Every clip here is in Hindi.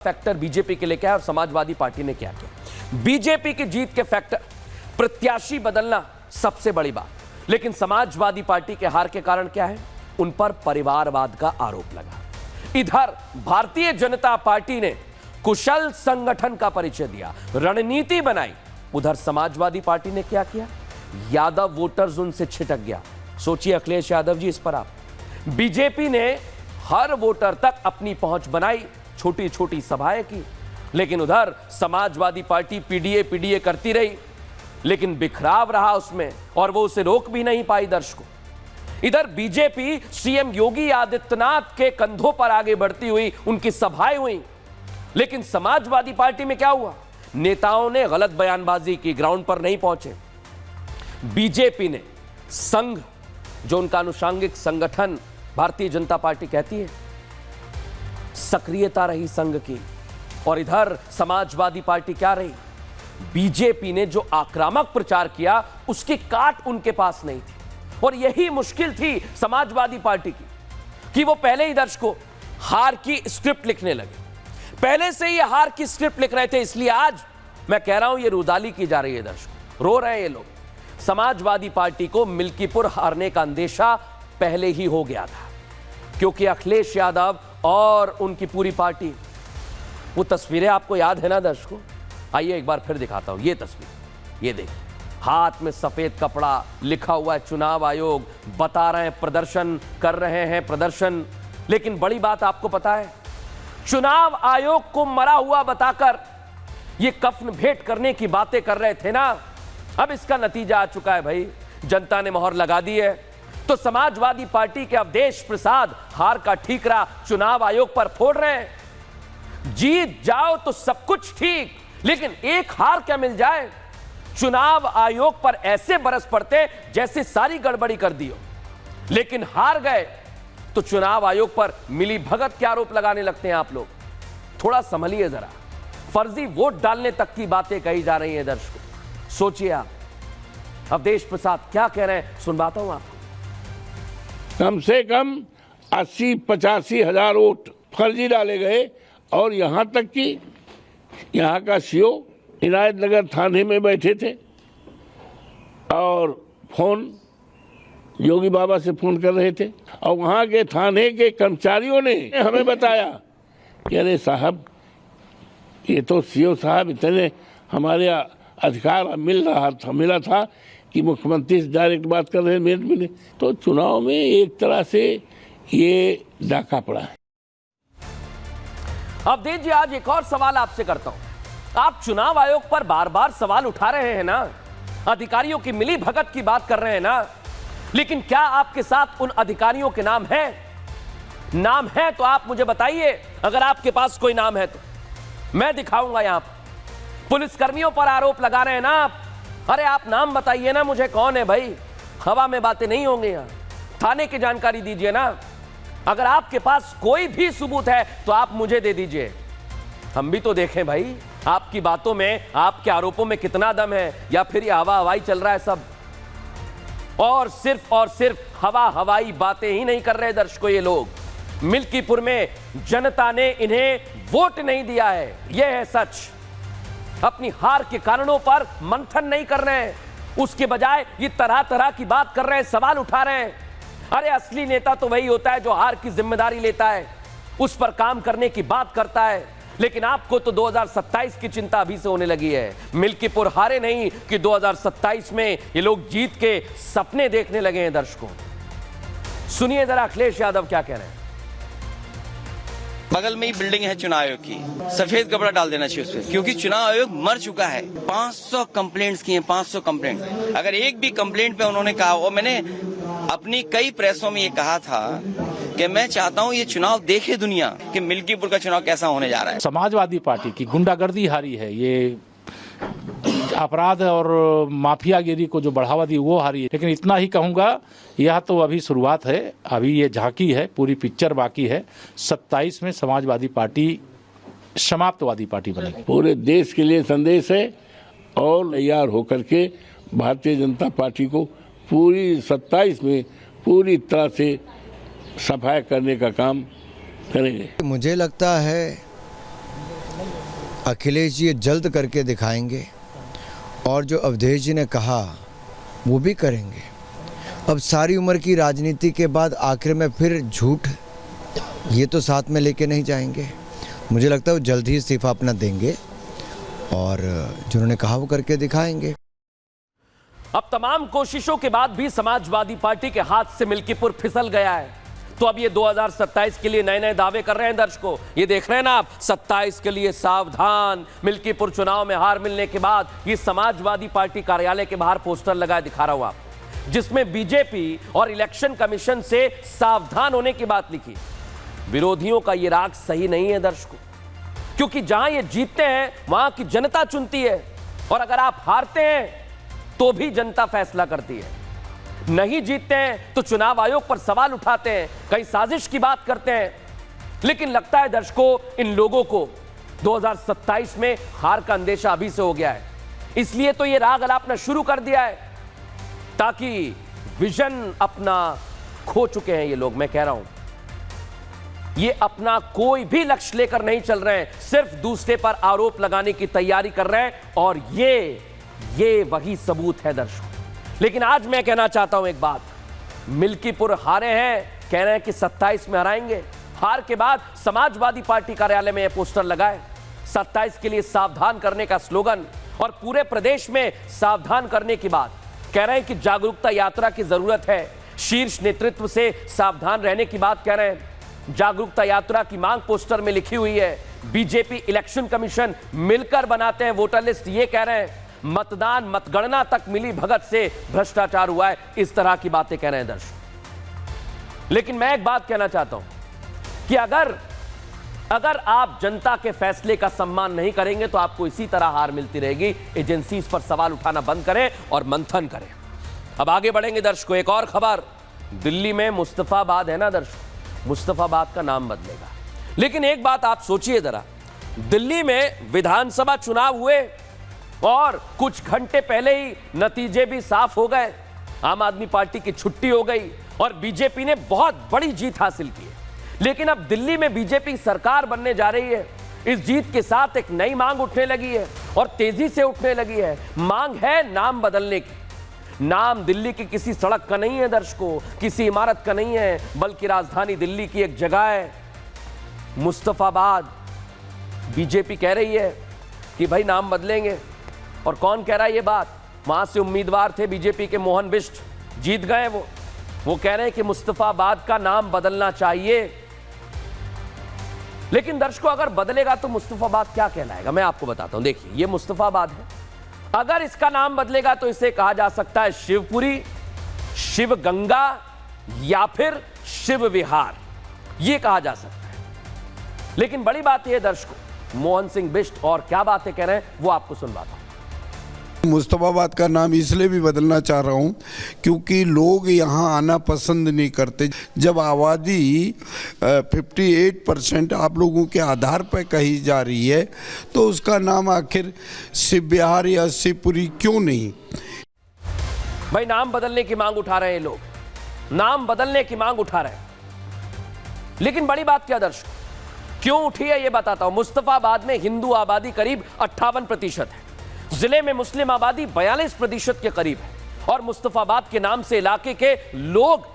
फैक्टर बीजेपी के लिए क्या है और समाजवादी पार्टी ने क्या किया। बीजेपी की जीत के फैक्टर प्रत्याशी बदलना सबसे बड़ी बात, लेकिन समाजवादी पार्टी के हार के कारण क्या है, उन पर परिवारवाद का आरोप लगा। इधर भारतीय जनता पार्टी ने कुशल संगठन का परिचय दिया, रणनीति बनाई। उधर समाजवादी पार्टी ने क्या किया, यादव वोटर्स उनसे छिटक गया। सोचिए अखिलेश यादव जी, इस पर आप। बीजेपी ने हर वोटर तक अपनी पहुंच बनाई, छोटी छोटी सभाएं की, लेकिन उधर समाजवादी पार्टी पीडीए करती रही, लेकिन बिखराव रहा उसमें और वो उसे रोक भी नहीं पाई दर्शकों। इधर बीजेपी सीएम योगी आदित्यनाथ के कंधों पर आगे बढ़ती हुई उनकी सभाएं हुई, लेकिन समाजवादी पार्टी में क्या हुआ, नेताओं ने गलत बयानबाजी की, ग्राउंड पर नहीं पहुंचे। बीजेपी ने संघ, जो उनका अनुषांगिक संगठन भारतीय जनता पार्टी कहती है, सक्रियता रही संघ की। और इधर समाजवादी पार्टी क्या रही, बीजेपी ने जो आक्रामक प्रचार किया उसकी काट उनके पास नहीं थी। और यही मुश्किल थी समाजवादी पार्टी की कि वो पहले ही दर्शकों हार की स्क्रिप्ट लिखने लगे, पहले से ही हार की स्क्रिप्ट लिख रहे थे। इसलिए आज मैं कह रहा हूं ये रुदाली की जा रही है दर्शकों, रो रहे हैं ये लोग। समाजवादी पार्टी को मिल्कीपुर हारने का अंदेशा पहले ही हो गया था, क्योंकि अखिलेश यादव और उनकी पूरी पार्टी, वो तस्वीरें आपको याद है ना दर्शकों, आइए एक बार फिर दिखाता हूं। ये तस्वीर, ये देखिए, हाथ में सफेद कपड़ा, लिखा हुआ है चुनाव आयोग, बता रहे हैं प्रदर्शन कर रहे हैं प्रदर्शन। लेकिन बड़ी बात आपको पता है, चुनाव आयोग को मरा हुआ बताकर ये कफन भेंट करने की बातें कर रहे थे ना, अब इसका नतीजा आ चुका है भाई, जनता ने मोहर लगा दी है। तो समाजवादी पार्टी के अवधेश प्रसाद हार का ठीकरा चुनाव आयोग पर फोड़ रहे हैं। जीत जाओ तो सब कुछ ठीक, लेकिन एक हार क्या मिल जाए, चुनाव आयोग पर ऐसे बरस पड़ते जैसे सारी गड़बड़ी कर दी हो। लेकिन हार गए तो चुनाव आयोग पर मिली भगत के आरोप लगाने लगते हैं आप लोग। थोड़ा संभलिए जरा, फर्जी वोट डालने तक की बातें कही जा रही हैं दर्शकों। सोचिए आप, अवधेश प्रसाद क्या कह रहे हैं, सुनवाता हूं आप। कम से कम 80-85 हजार वोट फर्जी डाले गए, और यहां तक कि यहां का सीओ इनायत नगर थाने में बैठे थे और फोन योगी बाबा से फोन कर रहे थे, और वहां के थाने के कर्मचारियों ने हमें बताया कि अरे साहब, ये तो सीओ साहब इतने हमारे अधिकार मिला था कि मुख्यमंत्री से डायरेक्ट बात कर रहे हैं, मिले। तो चुनाव में एक तरह से ये डाका पड़ा है। अवधेश जी, आज एक और सवाल आपसे करता हूं। आप चुनाव आयोग पर बार बार सवाल उठा रहे हैं ना, अधिकारियों की मिली भगत की बात कर रहे हैं ना, लेकिन क्या आपके साथ उन अधिकारियों के नाम है? नाम है तो आप मुझे बताइए। अगर आपके पास कोई नाम है तो मैं दिखाऊंगा। यहां पर पुलिसकर्मियों पर आरोप लगा रहे हैं ना आप, अरे आप नाम बताइए ना मुझे, कौन है भाई? हवा में बातें नहीं होंगी यहां, थाने की जानकारी दीजिए ना। अगर आपके पास कोई भी सबूत है तो आप मुझे दे दीजिए, हम भी तो देखें भाई आपकी बातों में, आपके आरोपों में कितना दम है, या फिर ये हवा हवाई चल रहा है सब। और सिर्फ हवा हवाई बातें ही नहीं कर रहे दर्शकों ये लोग। मिल्कीपुर में जनता ने इन्हें वोट नहीं दिया है, यह है सच। अपनी हार के कारणों पर मंथन नहीं कर रहे हैं, उसके बजाय ये तरह तरह की बात कर रहे हैं, सवाल उठा रहे हैं। अरे असली नेता तो वही होता है जो हार की जिम्मेदारी लेता है, उस पर काम करने की बात करता है। लेकिन आपको तो 2027 की चिंता अभी से होने लगी है। मिल्कीपुर हारे नहीं कि 2027 में ये लोग जीत के सपने देखने लगे हैं दर्शकों। सुनिए जरा अखिलेश यादव क्या कह रहे हैं। बगल में ही बिल्डिंग है चुनाव आयोग की, सफेद कपड़ा डाल देना चाहिए उस पर, क्योंकि चुनाव आयोग मर चुका है। 500 कंप्लेंट्स किए, 500 कंप्लेंट। अगर एक भी कंप्लेंट पे उन्होंने कहा, और मैंने अपनी कई प्रेसों में ये कहा था कि मैं चाहता हूं ये चुनाव देखे दुनिया कि मिल्कीपुर का चुनाव कैसा होने जा रहा है। समाजवादी पार्टी की गुंडागर्दी हारी है, ये अपराध और माफियागिरी को जो बढ़ावा दी वो हारी है। लेकिन इतना ही कहूंगा, यह तो अभी शुरुआत है, अभी ये झांकी है, पूरी पिक्चर बाकी है। 27 में समाजवादी पार्टी समाप्तवादी पार्टी बनेगी। पूरे देश के लिए संदेश है, और तैयार होकर के भारतीय जनता पार्टी को पूरी 27 में पूरी तरह से सफाई करने का काम करेंगे। मुझे लगता है अखिलेश जी ये जल्द करके दिखाएंगे और जो अवधेश जी ने कहा वो भी करेंगे। अब सारी उम्र की राजनीति के बाद आखिर में फिर झूठ, ये तो साथ में लेके नहीं जाएंगे। मुझे लगता है वो जल्द ही इस्तीफा अपना देंगे और जिन्होंने कहा वो करके दिखाएंगे। अब तमाम कोशिशों के बाद भी समाजवादी पार्टी के हाथ से मिल्कीपुर फिसल गया है। तो अब ये 2027 के लिए नए नए दावे कर रहे हैं दर्शकों। ये देख रहे हैं ना आप, 27 के लिए सावधान। मिल्कीपुर चुनाव में हार मिलने के बाद ये समाजवादी पार्टी कार्यालय के बाहर पोस्टर लगाए दिखा रहा हूं आपको, जिसमें बीजेपी और इलेक्शन कमीशन से सावधान होने की बात लिखी। विरोधियों का ये राग सही नहीं है दर्शकों, क्योंकि जहां ये जीतते हैं वहां की जनता चुनती है, और अगर आप हारते हैं तो भी जनता फैसला करती है। नहीं जीतते हैं तो चुनाव आयोग पर सवाल उठाते हैं, कई साजिश की बात करते हैं। लेकिन लगता है दर्शकों, इन लोगों को 2027 में हार का अंदेशा अभी से हो गया है। इसलिए तो ये राग अलापना शुरू कर दिया है, ताकि विजन अपना खो चुके हैं ये लोग। मैं कह रहा हूं, ये अपना कोई भी लक्ष्य लेकर नहीं चल रहे हैं, सिर्फ दूसरे पर आरोप लगाने की तैयारी कर रहे हैं, और ये वही सबूत है दर्शकों। लेकिन आज मैं कहना चाहता हूं एक बात, मिल्कीपुर हारे हैं, कह रहे हैं कि 27 में हराएंगे। हार के बाद समाजवादी पार्टी कार्यालय में यह पोस्टर लगाए, 27 के लिए सावधान करने का स्लोगन, और पूरे प्रदेश में सावधान करने की बात। कह रहे हैं कि जागरूकता यात्रा की जरूरत है, शीर्ष नेतृत्व से सावधान रहने की बात कह रहे हैं। जागरूकता यात्रा की मांग पोस्टर में लिखी हुई है। बीजेपी, इलेक्शन कमीशन मिलकर बनाते हैं वोटर लिस्ट, ये कह रहे हैं। मतदान मतगणना तक मिली भगत से भ्रष्टाचार हुआ है, इस तरह की बातें कह रहे हैं दर्शक। लेकिन मैं एक बात कहना चाहता हूं कि अगर आप जनता के फैसले का सम्मान नहीं करेंगे तो आपको इसी तरह हार मिलती रहेगी। एजेंसीज पर सवाल उठाना बंद करें और मंथन करें। अब आगे बढ़ेंगे दर्शकों, एक और खबर। दिल्ली में मुस्तफाबाद है ना दर्शकों, मुस्तफाबाद का नाम बदलेगा। लेकिन एक बात आप सोचिए जरा, दिल्ली में विधानसभा चुनाव हुए और कुछ घंटे पहले ही नतीजे भी साफ हो गए। आम आदमी पार्टी की छुट्टी हो गई और बीजेपी ने बहुत बड़ी जीत हासिल की है। लेकिन अब दिल्ली में बीजेपी सरकार बनने जा रही है। इस जीत के साथ एक नई मांग उठने लगी है, और तेजी से उठने लगी है। मांग है नाम बदलने की। नाम दिल्ली की किसी सड़क का नहीं है दर्शकों, किसी इमारत का नहीं है, बल्कि राजधानी दिल्ली की एक जगह है, मुस्तफाबाद। बीजेपी कह रही है कि भाई नाम बदलेंगे। और कौन कह रहा है ये बात? वहां से उम्मीदवार थे बीजेपी के मोहन बिष्ट, जीत गए वो कह रहे हैं कि मुस्तफाबाद का नाम बदलना चाहिए। लेकिन दर्शकों, अगर बदलेगा तो मुस्तफाबाद क्या कहलाएगा, मैं आपको बताता हूं। देखिए, ये मुस्तफाबाद है। अगर इसका नाम बदलेगा तो इसे कहा जा सकता है शिवपुरी, शिव गंगा, या फिर शिव विहार, यह कहा जा सकता है। लेकिन बड़ी बात यह दर्शकों, मोहन सिंह बिष्ट और क्या बातें कह रहे हैं वो आपको सुनवाता हूं। मुस्तफाबाद का नाम इसलिए भी बदलना चाह रहा हूं क्योंकि लोग यहाँ आना पसंद नहीं करते। जब आबादी 58% आप लोगों के आधार पर कही जा रही है तो उसका नाम आखिर शिव विहार या शिवपुरी क्यों नहीं? भाई नाम बदलने की मांग उठा रहे हैं लोग, नाम बदलने की मांग उठा रहे हैं। लेकिन बड़ी बात क्या दर्शक, क्यों उठी है ये बताता हूं। मुस्तफाबाद में हिंदू आबादी करीब 58% है, जिले में मुस्लिम आबादी 42% के करीब है, और मुस्तफाबाद के नाम से इलाके के लोग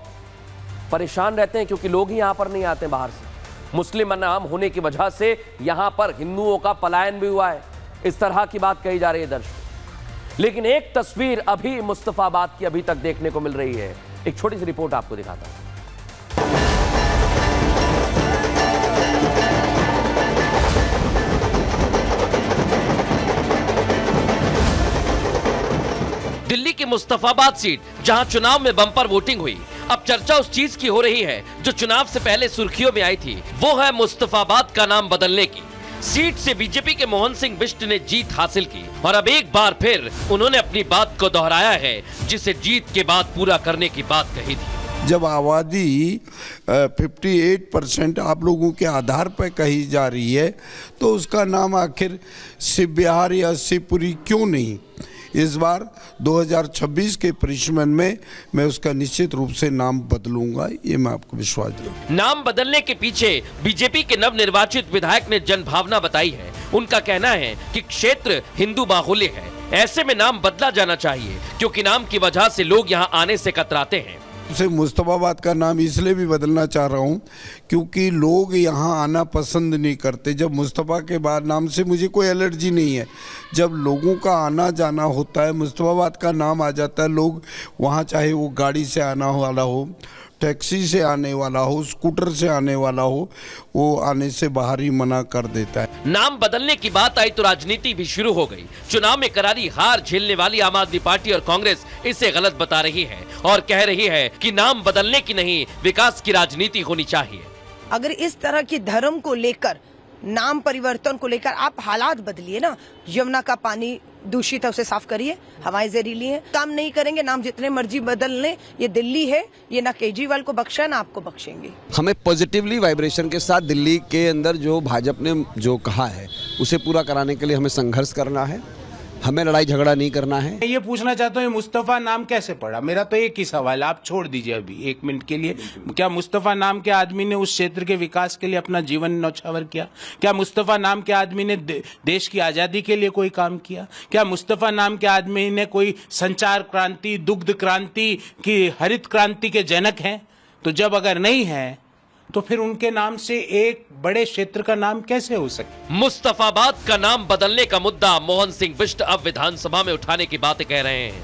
परेशान रहते हैं, क्योंकि लोग ही यहां पर नहीं आते बाहर से। मुस्लिम नाम होने की वजह से यहां पर हिंदुओं का पलायन भी हुआ है, इस तरह की बात कही जा रही है दर्शक। लेकिन एक तस्वीर अभी मुस्तफाबाद की अभी तक देखने को मिल रही है, एक छोटी सी रिपोर्ट आपको दिखाता हूं। दिल्ली की मुस्तफाबाद सीट, जहां चुनाव में बम्पर वोटिंग हुई, अब चर्चा उस चीज की हो रही है जो चुनाव से पहले सुर्खियों में आई थी। वो है मुस्तफाबाद का नाम बदलने की। सीट से बीजेपी के मोहन सिंह बिष्ट ने जीत हासिल की, और अब एक बार फिर उन्होंने अपनी बात को दोहराया है, जिसे जीत के बाद पूरा करने की बात कही थी। जब आबादी 58% आप लोगों के आधार पर कही जा रही है तो उसका नाम आखिर शिव विहार या शिवपुरी क्यों नहीं? इस बार 2026 के परिश्रम में मैं उसका निश्चित रूप से नाम बदलूंगा, ये मैं आपको विश्वास दूं। नाम बदलने के पीछे बीजेपी के नवनिर्वाचित विधायक ने जनभावना बताई है। उनका कहना है कि क्षेत्र हिंदू बाहुल्य है, ऐसे में नाम बदला जाना चाहिए क्योंकि नाम की वजह से लोग यहाँ आने से कतराते हैं। से मुस्तफाबाद का नाम इसलिए भी बदलना चाह रहा हूँ क्योंकि लोग यहाँ आना पसंद नहीं करते। जब मुस्तफा के बाद नाम से मुझे कोई एलर्जी नहीं है, जब लोगों का आना जाना होता है मुस्तफाबाद का नाम आ जाता है, लोग वहाँ चाहे वो गाड़ी से आना वाला हो, टैक्सी से आने वाला हो, स्कूटर से आने वाला हो, वो आने से बाहर ही मना कर देता है। नाम बदलने की बात आई तो राजनीति भी शुरू हो गई। चुनाव में करारी हार झेलने वाली आम आदमी पार्टी और कांग्रेस इसे गलत बता रही है और कह रही है कि नाम बदलने की नहीं, विकास की राजनीति होनी चाहिए। अगर इस तरह की धर्म को लेकर, नाम परिवर्तन को लेकर आप हालात बदलिए ना। यमुना का पानी दूषित है, उसे साफ करिए, हवाएं जहरीली हैं। काम नहीं करेंगे, नाम जितने मर्जी बदल लें। ये दिल्ली है, ये ना केजरीवाल को बख्शा ना आपको बख्शेंगे। हमें पॉजिटिवली वाइब्रेशन के साथ दिल्ली के अंदर जो भाजपा ने जो कहा है उसे पूरा कराने के लिए हमें संघर्ष करना है, हमें लड़ाई झगड़ा नहीं करना है। ये पूछना चाहता हूँ मुस्तफा नाम कैसे पड़ा? मेरा तो एक ही सवाल है, आप छोड़ दीजिए अभी 1 मिनट के लिए। क्या मुस्तफा नाम के आदमी ने उस क्षेत्र के विकास के लिए अपना जीवन न्यौछावर किया? क्या मुस्तफा नाम के आदमी ने देश की आजादी के लिए कोई काम किया? क्या मुस्तफा नाम के आदमी ने कोई संचार क्रांति, दुग्ध क्रांति की, हरित क्रांति के जनक हैं? तो जब अगर नहीं है तो फिर उनके नाम से एक बड़े क्षेत्र का नाम कैसे हो सकता? मुस्तफाबाद का नाम बदलने का मुद्दा मोहन सिंह बिष्ट अब विधानसभा में उठाने की बातें कह रहे हैं।